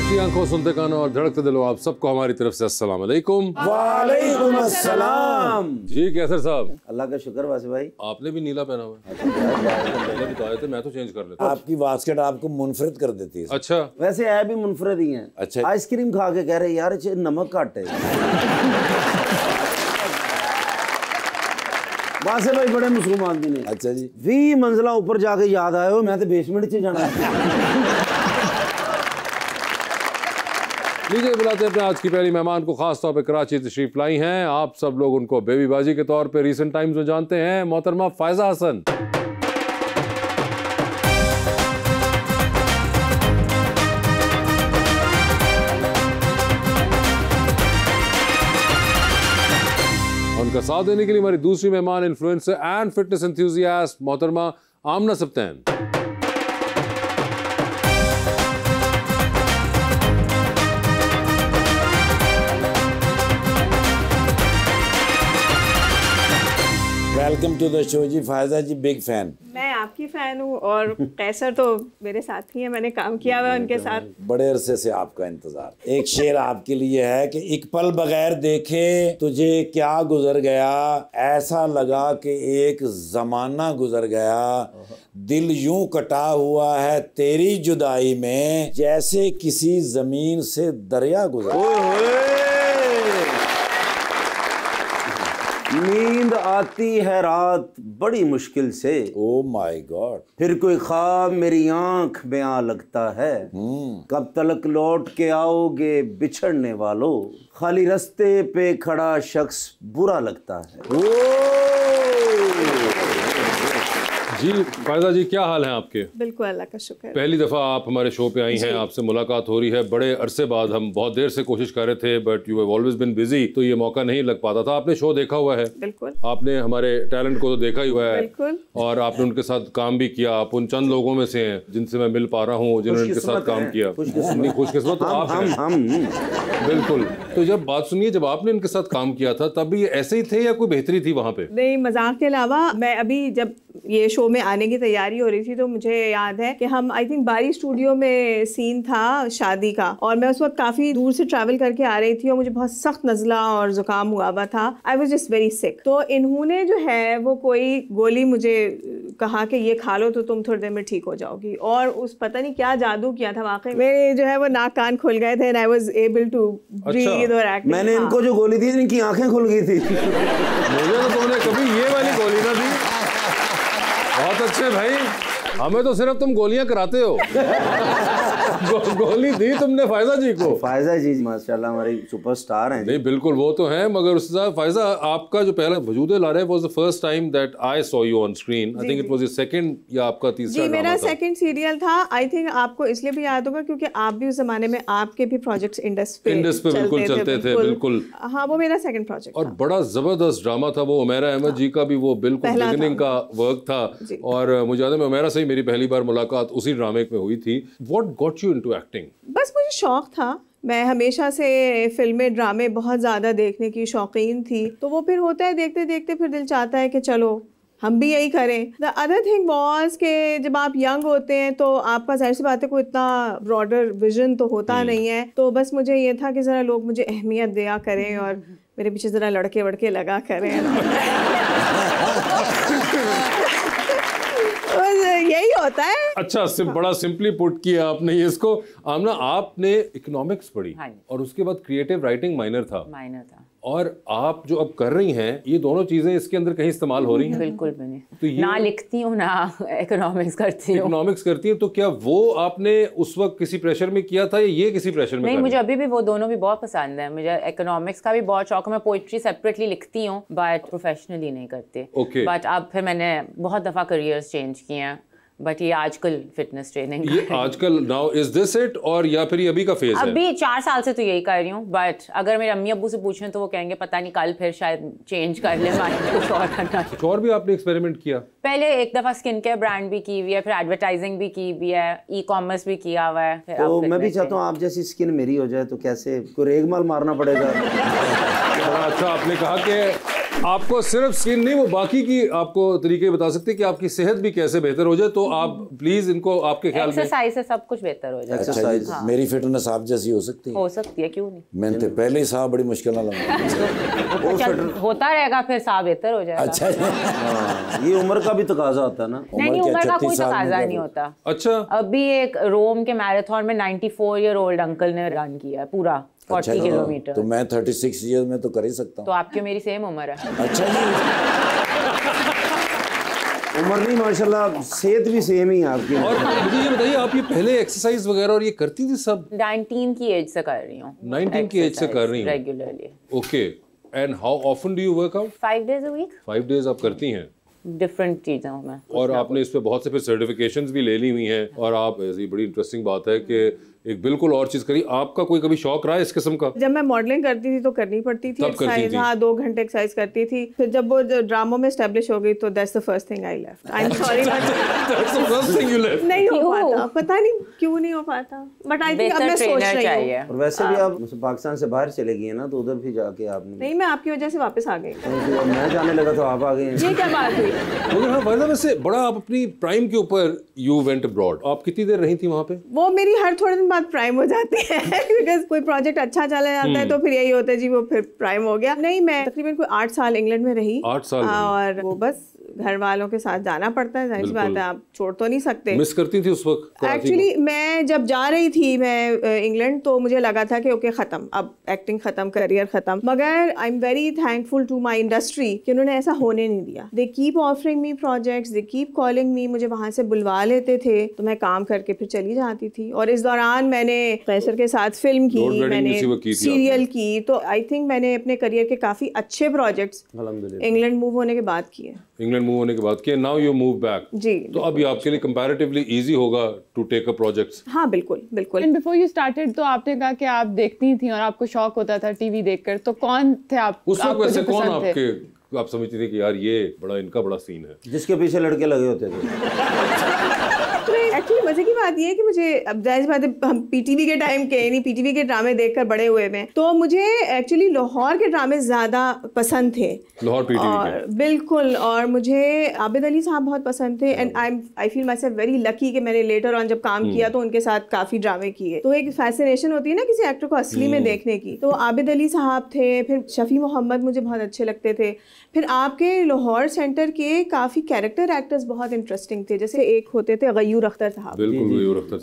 देखती आंखों, सुनते कानों और धड़कते दिलों, आप सबको हमारी तरफ से अस्सलाम वालेकुम। वालेकुम अस्सलाम। जी कैसर साहब? अल्लाह का शुक्र वासी भाई। आपने भी नीला पहना हुआ है? पहले भी तो आए थे, मैं तो चेंज कर लेता। आपकी बास्केट आपको मुनफरिद कर देती है। अच्छा, वैसे है भी मुनफरिद ही है। अच्छा, आइसक्रीम खा के कह रहे यार नमक घट है। वासे भाई बड़े मासूम आदमी ने। अच्छा जी। 20 मंजिला ऊपर जाके याद आया हो मैं तो बेसमेंट च जाना है। लीजिए बुलाते हैं अपने आज की पहली मेहमान को, खास तौर पे कराची तशरीफ लाई हैं। आप सब लोग उनको बेबी बाजी के तौर पे रीसेंट टाइम्स में जानते हैं, मोहतरमा फायजा हसन। उनका साथ देने के लिए हमारी दूसरी मेहमान, इन्फ्लुएंसर एंड फिटनेस एंथुसियास्ट, मोहतरमा Amna Sabtain. Welcome to the show ji. Faiza ji big fan. मैं आपकी फैन हूँ और कैसर तो मेरे साथी हैं, मैंने काम किया हुआ उनके साथ। बड़े अरसे से आपका इंतजार। एक शेर आपके लिए है कि एक पल बगैर देखे तुझे क्या गुजर गया, ऐसा लगा कि एक जमाना गुजर गया, दिल यूं कटा हुआ है तेरी जुदाई में, जैसे किसी जमीन से दरिया गुजर। नींद आती है रात बड़ी मुश्किल से, ओ माय गॉड, फिर कोई ख्वाब मेरी आंख में आ लगता है, कब तलक लौट के आओगे बिछड़ने वालों, खाली रास्ते पे खड़ा शख्स बुरा लगता है। जी फायजा जी, क्या हाल है आपके? बिल्कुल, अल्लाह का शुक्र। पहली दफ़ा आप हमारे शो पे आई हैं, आपसे मुलाकात हो रही है बड़े अरसे बाद। हम बहुत देर से कोशिश कर रहे थे but you have always been busy, तो ये मौका नहीं लग पाता था। आपने शो देखा हुआ है? बिल्कुल। आपने हमारे टैलेंट को तो देखा ही हुआ है। बिल्कुल। और आपने उनके साथ काम भी किया। आप उन चंद लोगों में से हैं जिनसे मैं मिल पा रहा हूँ जिन्होंने उनके साथ काम किया। खुशकिस्मत तो आप हैं। बिल्कुल। तो जब बात सुनिए, जब आपने इनके साथ काम किया था तब भी ऐसे ही थे या कोई बेहतरी थी वहाँ पे? नहीं, मजाक के अलावा मैं अभी जब ये शो में आने की तैयारी हो रही थी तो मुझे याद है कि हम आई थिंक बारी स्टूडियो में सीन था शादी का, और मैं उस वक्त काफ़ी दूर से ट्रैवल करके आ रही थी और मुझे बहुत सख्त नज़ला और ज़ुकाम हुआ हुआ था। I was just very sick. तो इन्होंने जो है वो कोई गोली मुझे कहा कि ये खा लो तो तुम थोड़ी देर में ठीक हो जाओगी, और उस पता नहीं क्या जादू किया था वाकई मेरे जो है वो नाक कान खुल गए थे, I was able to breathe और एक्ट। मैंने इनको जो गोली दी इनकी आंखें खुल गई थी। मुझे तो तुमने कभी ये वाली गोली ना दी। बहुत अच्छे भाई, हमें तो सिर्फ तुम गोलियां कराते हो। गोली दी तुमने फायजा जी को। फायजा जी माशाल्लाह हमारे सुपरस्टार हैं। नहीं बिल्कुल, वो तो हैं, मगर उसके साथ फायजा आपका जो पहला वजूद ला रहा है was the first time that I saw you on screen. I think it was your second या आपका तीसरा? जी, मेरा सेकंड सीरियल था। आई थिंक आपको इसलिए भी याद होगा क्योंकि आप भी उस जमाने में आपके भी प्रोजेक्ट्स इंडस पे बिल्कुल चलते थे। बिल्कुल, हाँ, वो मेरा सेकंड प्रोजेक्ट और बड़ा जबरदस्त ड्रामा था वो। उमैरा अहमद जी का भी वो बिल्कुल बिगिनिंग का वर्क था, और मुझे याद है उमैरा से मेरी पहली बार मुलाकात उसी ड्रामे में हुई थी। What got you into acting? बस मुझे शौक था, मैं हमेशा से फिल्में ड्रामे बहुत ज़्यादा देखने की शौकीन थी, तो वो फिर होता है देखते देखते फिर दिल चाहता है कि चलो हम भी यही करें। द अदर थिंग वॉज के जब आप यंग होते हैं तो आपका जाहिर सी बात है कोई इतना ब्रॉडर विजन तो होता नहीं है, तो बस मुझे ये था कि ज़रा लोग मुझे अहमियत दिया करें और मेरे पीछे ज़रा लड़के वड़के लगा करें। यही होता है। अच्छा, बड़ा सिंपली पुट किया आपने ये इसको। आमना, आपने इकोनॉमिक्स पढ़ी और उसके बाद क्रिएटिव राइटिंग माइनर था, और आप जो अब कर रही हैं ये दोनों चीजें इसके अंदर कहीं इस्तेमाल हो रही हैं? बिल्कुल भी नहीं। तो ये ना लिखती हूँ ना इकोनॉमिक्स करती हूँ। इकोनॉमिक्स करती हैं, तो क्या वो आपने उस वक्त किसी प्रेशर में किया था या ये किसी प्रेशर में? नहीं, मुझे अभी भी वो दोनों भी बहुत पसंद है। मुझे इकोनॉमिक्स का भी बहुत शौक है। मैं पोइट्री सेपरेटली लिखती हूँ बट प्रोफेशनली नहीं करती। बट अब फिर मैंने बहुत दफ़ा करियर्स चेंज किए हैं, बट ये आजकल फिटनेस ट्रेनिंग, ये आजकल नाउ इज दिस इट, और या फिर ये अभी का फेज है? अभी 4 साल से तो यही कर रही हूँ, बट अगर मेरे अम्मी अब्बू से पूछें तो वो कहेंगे पता नहीं कल फिर शायद चेंज कर ले, कुछ और करना। कुछ और भी आपने एक्सपेरिमेंट किया? पहले एक दफ़ा स्किन केयर ब्रांड भी की हुई है, फिर एडवर्टाइजिंग भी की हुई है, ई कॉमर्स भी किया हुआ है। तो मैं भी चाहता हूँ आप जैसी स्किन मेरी हो जाए, तो कैसे कोई रेगमाल मारना पड़ेगा? अच्छा, आपने कहा कि आपको सिर्फ स्किन नहीं, वो बाकी की आपको तरीके बता सकते हैं कि आपकी सेहत भी कैसे बेहतर हो जाए। तो आप प्लीज इनको आपके ख्याल में एक्सरसाइज से सब कुछ बेहतर हो जाए। एक्सरसाइज मेरी फिटनेस आप जैसी हो सकती है? हो सकती है, क्यों नहीं। मैंने तो पहले ही साहब बड़ी मुश्किल ना लगा होता रहेगा, फिर साहब बेहतर हो जाएगा। अच्छा ये उम्र का भी तकाजा होता है ना? नहीं, उम्र का कोई तकाजा नहीं होता। अच्छा, अभी एक रोम के मैराथन में 94 ईयर ओल्ड अंकल ने रन किया है पूरा 40 किलोमीटर। तो मैं 36 ईयर में तो कर ही सकता हूँ। तो आपकी मेरी सेम उम्र है। अच्छा जी, उम्र नहीं माशाल्लाह, सेहत भी सेम ही है आपकी। और मुझे ये बताइए, आप ये पहले एक्सरसाइज वगैरह और ये करती थी सब? 19 की एज से कर रही हूँ। 19 की एज से कर रही हूँ regularly. Okay, and how often do you work out? 5 days a week। 5 days आप करती हैं डिफरेंट चीज़ों में। और आपने इस पे बहुत से फिर सर्टिफिकेशंस भी ले ली हुई हैं। और आप, ऐसी बड़ी इंटरेस्टिंग बात है कि एक बिल्कुल और चीज करी। आपका कोई कभी शौक रहा है इस किस्म का? जब मैं मॉडलिंग करती थी तो करनी पड़ती थी एक्सरसाइज। हाँ, 2 घंटे एक्सरसाइज करती थी। फिर जब वो ड्रामों में एस्टेब्लिश हो गई तो that's the first thing I left. I am sorry, नहीं हो पाता, पता नहीं क्यों नहीं हो पाता, बट आई थिंक अब मैं सोच रही हूँ। और वैसे भी आप पाकिस्तान से बाहर चले गई हैं ना, तो उधर भी जाके आपने। नहीं, मैं आपकी वजह से वापस आ गई। मैं जाने लगा तो आप आ गए। ये क्या बात हुई? मगर हाँ, वैसे वैसे बड़ा आप अपनी प्राइम के ऊपर यू वेंट अब्रॉड। आप कितनी देर रही थी वहाँ पे? वो मेरी हर थोड़े दिन बाद प्राइम हो जाती है बिकॉज कोई प्रोजेक्ट अच्छा चला जाता है तो फिर यही होता है जी, वो फिर प्राइम हो गया। नहीं, मैं तकरीबन कोई 8 साल इंग्लैंड में रही। 8 साल और वो बस घर वालों के साथ जाना पड़ता है, जाहिर सी बात है, आप छोड़ तो नहीं सकते। मिस करती थी उस वक्त? एक्चुअली मैं जब जा रही थी मैं इंग्लैंड, तो मुझे लगा था कि ओके खत्म, अब एक्टिंग खत्म, करियर खत्म। मगर I am very thankful to my industry कि उन्होंने ऐसा होने नहीं दिया। They keep offering me projects, they keep calling me. मुझे वहां से बुलवा लेते थे तो मैं काम करके फिर चली जाती थी। और इस दौरान मैंने कैसर के साथ फिल्म की, मैंने सीरियल की। तो आई थिंक मैंने अपने करियर के काफी अच्छे प्रोजेक्ट्स इंग्लैंड मूव होने के बाद किए। इंग्लैंड मूव होने के बाद किए, नाउ यू मूव बैक। जी, तो अभी आपके लिए कंपैरेटिवली इजी होगा टू टेक अप प्रोजेक्ट्स? हाँ, बिल्कुल बिल्कुल। एंड बिफोर यू स्टार्टेड, तो आपने कहा कि आप देखती थी और आपको शौक होता था टीवी देखकर, तो कौन थे आप उस वक्त? वैसे कौन आपके आप समझती थी कि यार ये बड़ा, इनका बड़ा सीन है? जिसके पीछे लड़के लगे होते थे। एक्चुअली मजे की बात ये है कि मुझे, अब जाहिर बात है हम पीटीवी के टाइम के, यानी पीटीवी के ड्रामे देखकर बड़े हुए हैं, तो मुझे एक्चुअली लाहौर के ड्रामे ज्यादा पसंद थे। लाहौर पीटीवी के? बिल्कुल। और मुझे आबिद अली साहब बहुत पसंद थे। And I feel my self very lucky कि मैंने लेटर ऑन जब काम किया तो उनके साथ काफी ड्रामे किए। तो एक फैसिनेशन होती है ना किसी एक्टर को असली में देखने की। तो आबिद अली साहब थे, फिर शफी मोहम्मद मुझे बहुत अच्छे लगते थे। फिर आपके लाहौर सेंटर के काफी कैरेक्टर एक्टर्स बहुत इंटरेस्टिंग थे, जैसे एक होते थे गयूर अख्तर साहब।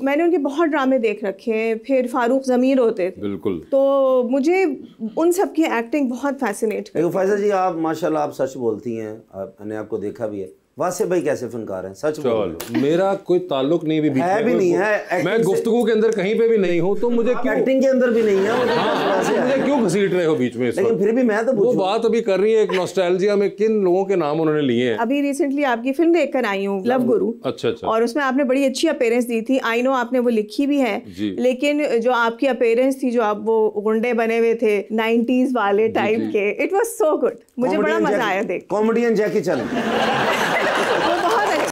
मैंने उनके बहुत ड्रामे देख रखे हैं। फिर फारूक जमीर होते थे। बिल्कुल। तो मुझे उन सब की एक्टिंग बहुत फैसिनेट करती है। फायजा जी, आप माशाल्लाह आप सच बोलती हैं, मैंने आपको देखा भी है। वासिफ भाई कैसे फनकार हैं? सच बोलो। मेरा कोई ताल्लुक नहीं भी है भी नहीं है, मैं गुफ्तगू के अंदर कहीं पे भी नहीं हूँ, तो मुझे क्यों एक्टिंग के अंदर भी नहीं है? मुझे क्यों घसीट रहे हो बीच में? लेकिन फिर भी मैं तो वो बात अभी कर रही है एक नॉस्टैल्जिया में, किन लोगों के नाम उन्होंने लिए हैं। अभी रिसेंटली आपकी फिल्म देखकर आई हूँ, लव गुरु। अच्छा। और उसमें आपने बड़ी अच्छी अपीयरेंस दी थी। आई नो आपने वो लिखी भी है, लेकिन जो आपकी अपीयरेंस थी, जो आप वो गुंडे बने हुए थे 90s वाले टाइप के, इट वाज सो गुड। मुझे बड़ा मजा आया देख। कॉमेडियन जैकी चैन